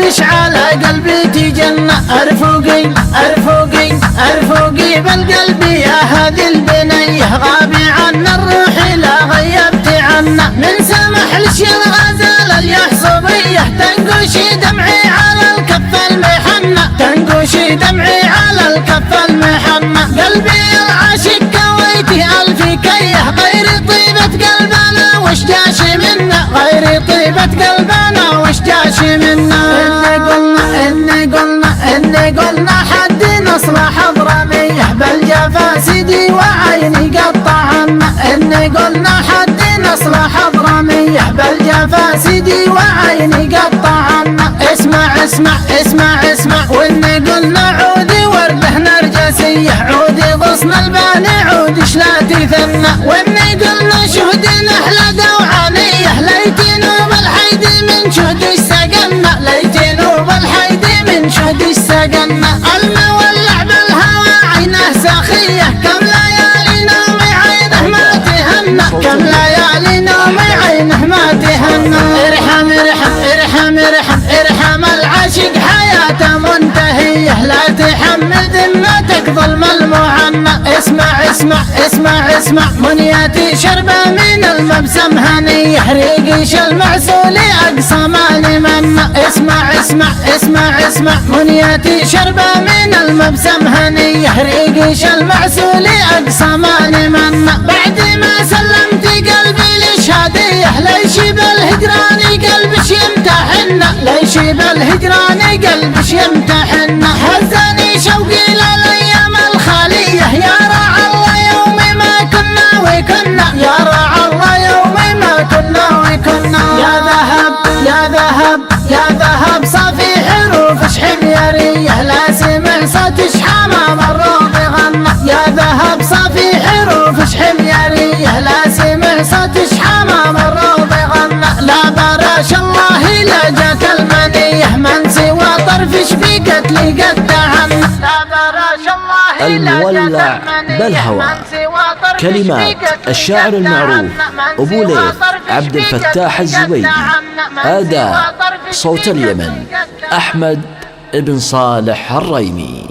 تعيش على قلبي تجنى. ارفقي ارفقي ارفقي بالقلب يا هذه البنية، غابي عنا الروح لا غيبت عنا. من سمح لش الغزال اليحصبية، تنقشي دمعي على الكف المحنة، تنقشي دمعي على الكف المحنة. قلبي العاشق كويتي ألف كيه، غير طيبة قلبنا وش جاش منا، غير طيبة قلبنا وش جاش منا. إني قلنا حد نصل حضرمية، بالجفا سيدي وعيني قطعنا. إني قلنا حد نصل حضرمية، بالجفا سيدي وعيني قطعنا. اسمع اسمع اسمع اسمع، وإني قلنا عودي ورده نرجسية، عودي غصن الباني عودي شلاتي ثنى. وإني قلنا شهدي نحلة دوعانية، ليتي نوب الحيدي من شهدي سقنا، ليتي نوب الحيدي من شهدي سقنا. المولع بالهوى عينه ساخية، كم ليالي نومي عينه ما تهنى، كم ليالي نومي عينه ما تهنى. ارحم ارحم ارحم ارحم ارحم العاشق حياته منتهية، لا تحمل ذمتك ظلم المعنى. اسمع اسمع اسمع اسمع، منيتي شربة من المبسم هنية، ريقش المعسول أقصى ماني منا. اسمع اسمع اسمع اسمع، منيتي شربة من المبسم هنية، ريقش المعسول أقصى ماني منا. بعد ما سلمت قلبي للشهادية، ليش بالهجران قلبش يمتحنا، ليش بالهجران قلبش يمتحنا. هزني شوقي للأيام الخالية، يا رعى الله يومي ما كنا وكنا، يا رعى الله يومي ما كنا وكنا. يا ذهب يا ذهب يا ذهب صافي حروف شحميرية، لا سمع صوت شحامة الروض غنى. يا ذهب صافي حروف شحميرية، لا سمع صوت شحامة الروض غنى. لا براش الله لا جاك المنية، من سوى طرف شفيقت لي قد عنا. لا براش الله المولع بالهوى. كلمات الشاعر المعروف أبو ليث عبد الفتاح الزبيدي. أداء صوت اليمن أحمد بن صالح الريمي.